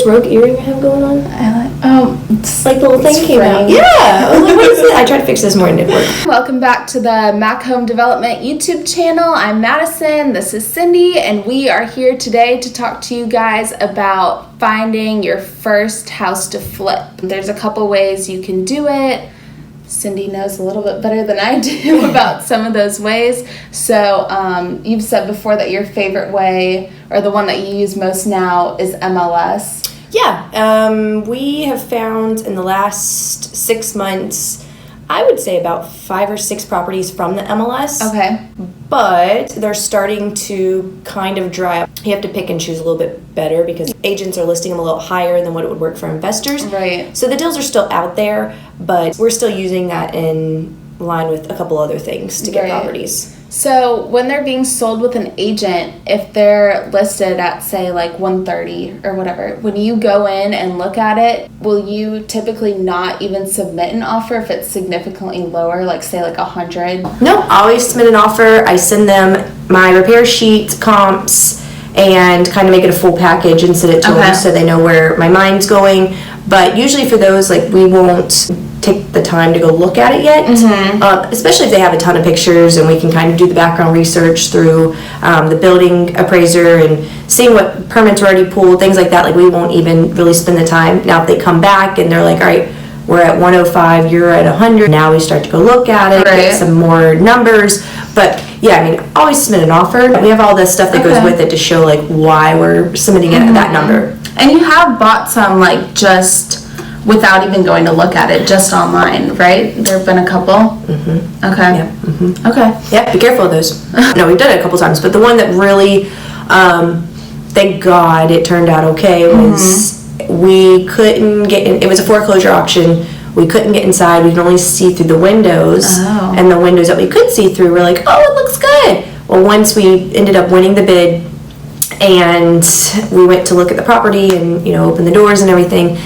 this rogue earring I have going on? It's like the little thing came out. Yeah. I was like, what is it? I tried to fix this morning, it didn't work. Welcome back to the Mac Home Development YouTube channel. I'm Madison, this is Cindy, and we are here today to talk to you guys about finding your first house to flip. There's a couple ways you can do it. Cindy knows a little bit better than I do about some of those ways. So you've said before that your favorite way, or the one that you use most now, is MLS. Yeah, we have found in the last 6 months, I would say about 5 or 6 properties from the MLS. Okay. But they're starting to kind of dry up. You have to pick and choose a little bit better because agents are listing them a little higher than what it would work for investors. Right. So the deals are still out there, but we're still using that in line with a couple other things to get properties. So when they're being sold with an agent, if they're listed at, say, like 130 or whatever, when you go in and look at it, will you typically not even submit an offer if it's significantly lower, like say like 100? No, I always submit an offer. I send them my repair sheet, comps, and kind of make it a full package and send it to them so they know where my mind's going. But usually for those, like, we won't take the time to go look at it yet, especially if they have a ton of pictures and we can kind of do the background research through the building appraiser and seeing what permits are already pulled, things like that. Like, we won't even really spend the time. Now, if they come back and they're like, all right, we're at 105, you're at 100, now we start to go look at it, get some more numbers. But yeah, I mean, always submit an offer. We have all this stuff that goes with it to show like why we're submitting it at that number. And you have bought some like just without even going to look at it, just online, right? There have been a couple? Mm-hmm. Okay. Yep. Mm-hmm. Okay. Yeah, be careful of those. No, we've done it a couple times, but the one that really, thank God it turned out okay, was we couldn't get in, it was a foreclosure auction. We couldn't get inside. We could only see through the windows. Oh. And the windows that we could see through, we're like, oh, it looks good. Well, once we ended up winning the bid and we went to look at the property and, open the doors and everything,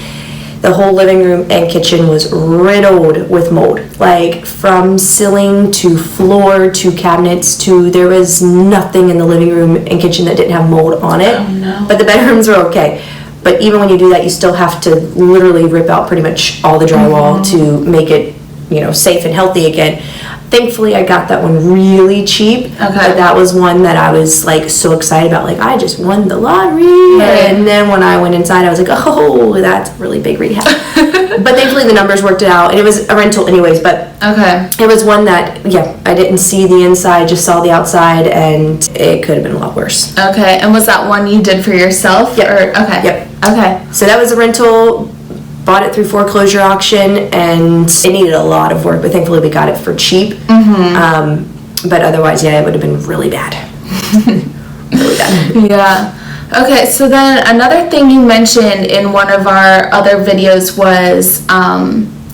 the whole living room and kitchen was riddled with mold. Like, from ceiling to floor to cabinets to, there was nothing in the living room and kitchen that didn't have mold on it. Oh, no. But the bedrooms were okay. But even when you do that, you still have to literally rip out pretty much all the drywall to make it, safe and healthy again. Thankfully, I got that one really cheap. Okay. But that was one that I was like so excited about. Like, I just won the lottery. Right. And then when I went inside, I was like, oh, that's a really big rehab. But thankfully, the numbers worked it out. And it was a rental anyways. But it was one that, I didn't see the inside, just saw the outside. And it could have been a lot worse. Okay. And was that one you did for yourself? Yep. Okay. So that was a rental. Bought it through foreclosure auction, and it needed a lot of work, but thankfully we got it for cheap. But otherwise, it would have been really bad. Really bad. Yeah. Okay, so then another thing you mentioned in one of our other videos was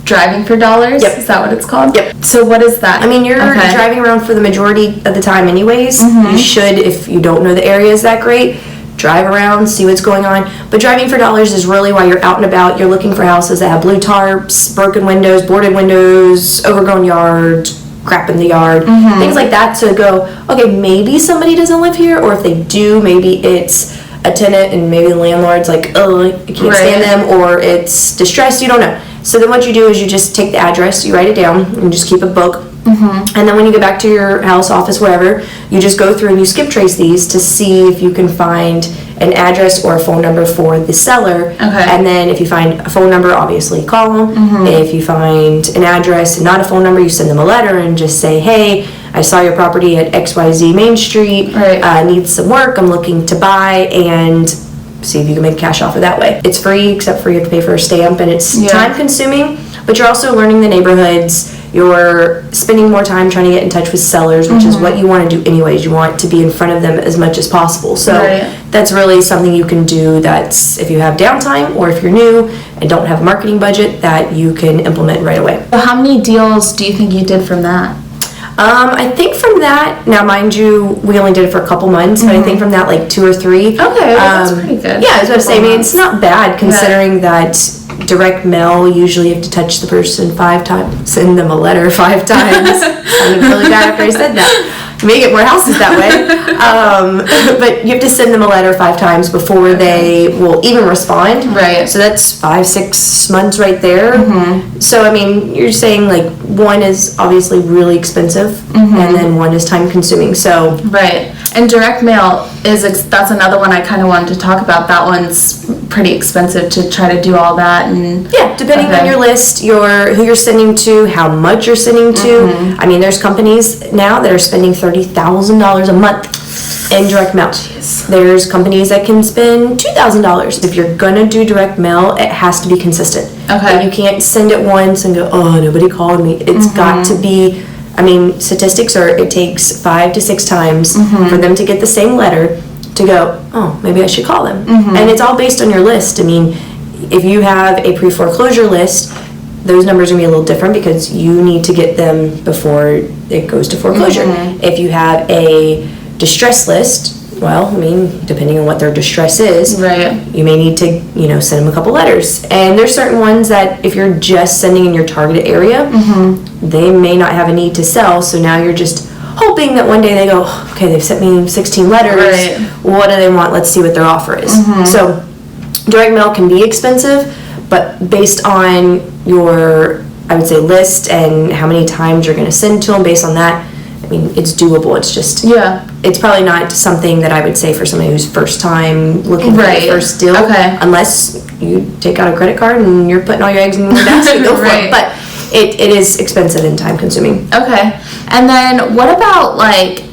driving for dollars. Yep. Is that what it's called? Yep. So what is that? I mean, you're driving around for the majority of the time anyways. You should, if you don't know the areas that great, drive around, see what's going on. But driving for dollars is really why you're out and about. You're looking for houses that have blue tarps, broken windows, boarded windows, overgrown yards, crap in the yard, things like that. So go, okay, maybe somebody doesn't live here, or if they do, maybe it's a tenant and maybe the landlord's like, oh, I can't stand them, or it's distressed, you don't know. So then what you do is you just take the address, you write it down, and just keep a book. And then when you get back to your house, office, wherever, you just go through and you skip trace these to see if you can find an address or a phone number for the seller. And then if you find a phone number, obviously call them. If you find an address and not a phone number, you send them a letter and just say, hey, I saw your property at XYZ Main Street, needs some work, I'm looking to buy, and see if you can make cash off of that way. It's free, except for you have to pay for a stamp, and it's time consuming, but you're also learning the neighborhoods. You're spending more time trying to get in touch with sellers, which is what you want to do anyways. You want to be in front of them as much as possible. So that's really something you can do, that's if you have downtime or if you're new and don't have a marketing budget, that you can implement right away. So how many deals do you think you did from that? I think from that, now mind you, we only did it for a couple months, but I think from that like 2 or 3. Okay, well, that's pretty good. Yeah, I was about to say, I mean, it's not bad considering that direct mail, usually you have to touch the person 5 times, send them a letter 5 times. Sounded really bad after I said that. You may get more houses that way. But you have to send them a letter 5 times before they will even respond. Right. So that's 5-6 months right there. So, I mean, you're saying like one is obviously really expensive and then one is time consuming. So, right. And direct mail that's another one I kind of wanted to talk about. That one's pretty expensive to try to do all that. And yeah, depending on your list, who you're sending to, how much you're sending to. I mean, there's companies now that are spending $30,000 a month in direct mail. There's companies that can spend $2,000. If you're gonna do direct mail, it has to be consistent. Okay. And you can't send it once and go, oh, nobody called me. It's got to be. I mean, statistics are it takes 5 to 6 times for them to get the same letter to go, oh, maybe I should call them. And it's all based on your list. I mean, if you have a pre-foreclosure list, those numbers are going to be a little different because you need to get them before it goes to foreclosure. If you have a distress list, well, I mean, depending on what their distress is, you may need to, send them a couple letters. And there's certain ones that if you're just sending in your targeted area, they may not have a need to sell. So now you're just hoping that one day they go, okay, they've sent me 16 letters. What do they want? Let's see what their offer is. So direct mail can be expensive, but based on your, I would say, list and how many times you're going to send to them, based on that, I mean, it's doable. It's just, it's probably not something that I would say for somebody who's first time looking for the first deal. Unless you take out a credit card and you're putting all your eggs in one basket, go for it. But it is expensive and time consuming. Okay. And then what about like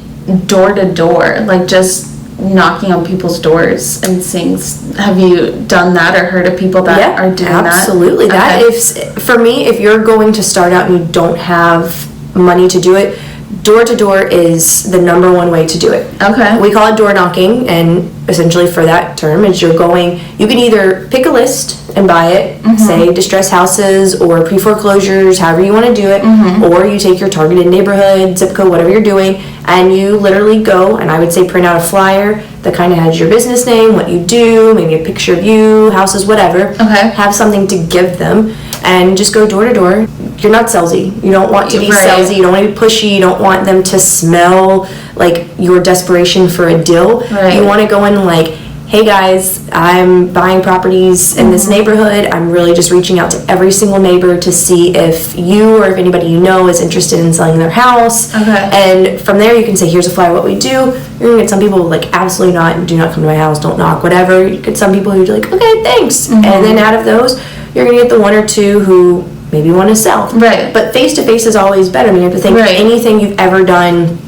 door to door? Like just knocking on people's doors and seeing, have you done that or heard of people that are doing absolutely. that? Absolutely. That if, for me, if you're going to start out and you don't have money to do it, door to door is the number one way to do it. Okay. We call it door knocking, and essentially for that term is you can either pick a list and buy it, say distress houses or pre-foreclosures, however you want to do it, or you take your targeted neighborhood, zip code, whatever you're doing, and you literally go, and I would say print out a flyer that kind of has your business name, what you do, maybe a picture of you, houses, whatever. Okay. Have something to give them, and just go door to door. You're not salesy. You don't want to be salesy. You don't want to be pushy. You don't want them to smell like your desperation for a deal. You want to go in like, hey guys, I'm buying properties in this neighborhood. I'm really just reaching out to every single neighbor to see if you or if anybody you know is interested in selling their house. And from there you can say, here's a flyer, what we do. You're going to get some people like, absolutely not, do not come to my house, don't knock, whatever. You get some people who are like, okay, thanks. And then out of those, you're going to get the 1 or 2 who maybe want to sell. But face-to-face is always better. I mean, you have to think anything you've ever done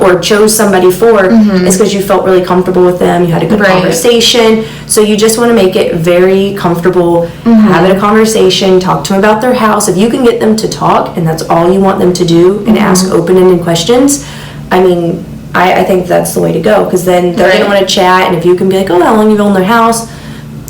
or chose somebody for is because you felt really comfortable with them, you had a good conversation. So you just want to make it very comfortable, having a conversation, talk to them about their house. If you can get them to talk and that's all you want them to do and ask open-ended questions, I mean, I think that's the way to go, because then they're going to want to chat, and if you can be like, oh, how long you've owned their house,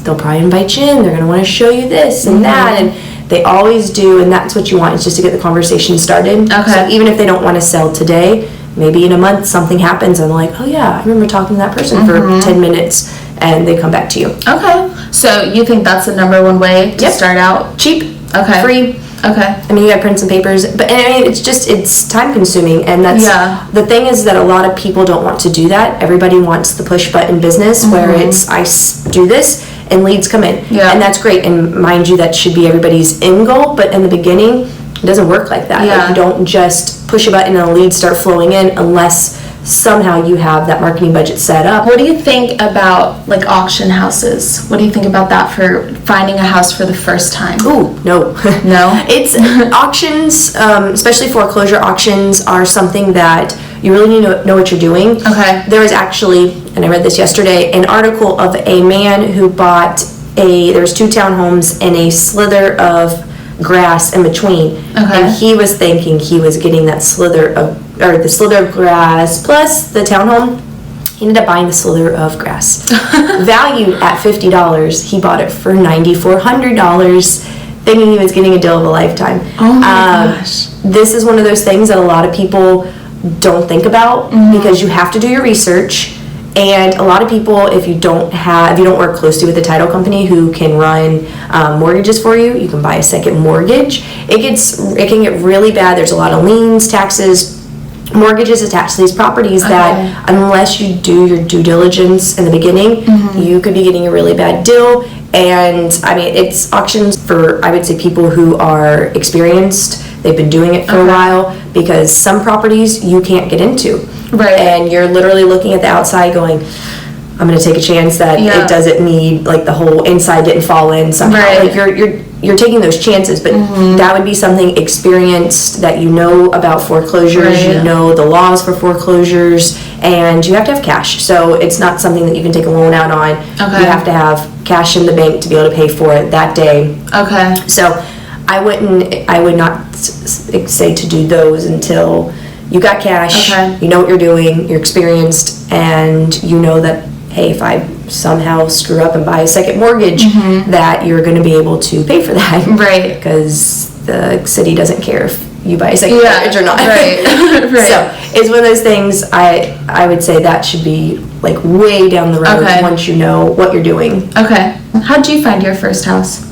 they'll probably invite you in. They're going to want to show you this and that, and they always do, and that's what you want, is just to get the conversation started. So even if they don't want to sell today, maybe in a month something happens and they're like, oh yeah, I remember talking to that person for 10 minutes, and they come back to you. So you think that's the number one way to start out? Cheap. Free. I mean, you gotta print some papers, but I mean, it's time consuming, and that's the thing is that a lot of people don't want to do that. Everybody wants the push button business where it's I do this and leads come in, and that's great. And mind you, that should be everybody's end goal. But in the beginning, it doesn't work like that. Like, you don't just push a button and the leads start flowing in unless somehow you have that marketing budget set up. What do you think about like auction houses? What do you think about that for finding a house for the first time? Ooh, no. No? It's auctions, especially foreclosure auctions, are something that you really need to know what you're doing. There was actually, and I read this yesterday, an article of a man who bought there was 2 townhomes and a slither of grass in between, and he was thinking he was getting that slither of grass plus the townhome. He ended up buying the slither of grass valued at $50. He bought it for $9,400, thinking he was getting a deal of a lifetime. Oh my gosh. This is one of those things that a lot of people don't think about because you have to do your research. And a lot of people, if you don't work closely with a title company who can run mortgages for you, you can buy a second mortgage. It can get really bad. There's a lot of liens, taxes, mortgages attached to these properties that unless you do your due diligence in the beginning, you could be getting a really bad deal. And I mean, it's auctions for, I would say, people who are experienced. They've been doing it for a while, because some properties you can't get into. Right. And you're literally looking at the outside going, I'm going to take a chance that it doesn't need, like, the whole inside didn't fall in somehow. Right. Like, you're taking those chances, but that would be something experienced, that you know about foreclosures, you know the laws for foreclosures, and you have to have cash. So it's not something that you can take a loan out on. You have to have cash in the bank to be able to pay for it that day. Okay. So I would not say to do those until you got cash, you know what you're doing, you're experienced, and you know that, hey, if I somehow screw up and buy a second mortgage, that you're going to be able to pay for that. Right. Because the city doesn't care if you buy a second mortgage or not. Right. So it's one of those things, I would say that should be like way down the road once you know what you're doing. Okay. How'd you find your first house?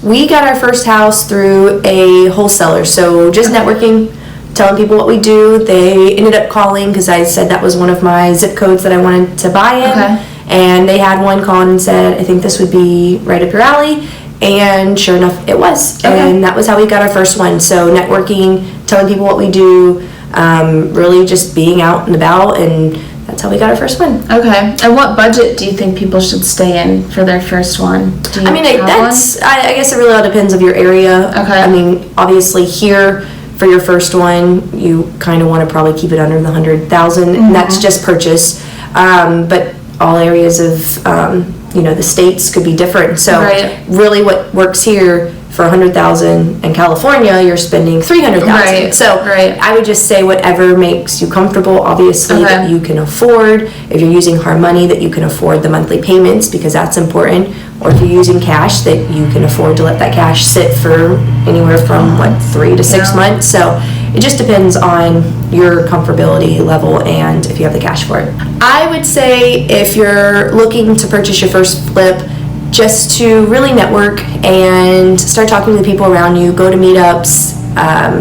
We got our first house through a wholesaler, so just networking, telling people what we do. They ended up calling because I said that was one of my zip codes that I wanted to buy in. And they had one call and said, I think this would be right up your alley. And sure enough, it was. And that was how we got our first one. So networking, telling people what we do, really just being out and about, and that's how we got our first one. Okay. And what budget do you think people should stay in for their first one? Do you I guess it really all depends of your area. Okay. I mean, obviously here, for your first one, you kind of want to probably keep it under the 100,000, and that's just purchase. But all areas of, the states could be different. So really what works here for 100,000 in California, you're spending 300,000. So I would just say whatever makes you comfortable, obviously, that you can afford. If you're using hard money, that you can afford the monthly payments, because that's important. Or if you're using cash, that you can afford to let that cash sit for anywhere from 3 to 6 months. So it just depends on your comfortability level and if you have the cash for it. I would say if you're looking to purchase your first flip, just to really network and start talking to the people around you, go to meetups,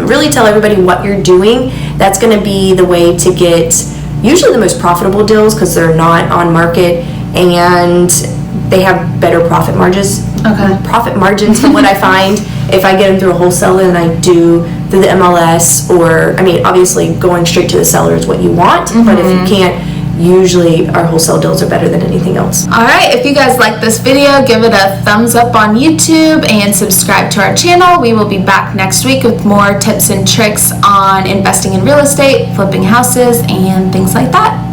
really tell everybody what you're doing. That's going to be the way to get usually the most profitable deals, because they're not on market and they have better profit margins. Profit margins from what I find if I get them through a wholesaler than I do through the MLS, or, I mean, obviously going straight to the seller is what you want, but if you can't, usually our wholesale deals are better than anything else. Alright, if you guys like this video, give it a thumbs up on YouTube and subscribe to our channel. We will be back next week with more tips and tricks on investing in real estate, flipping houses, and things like that.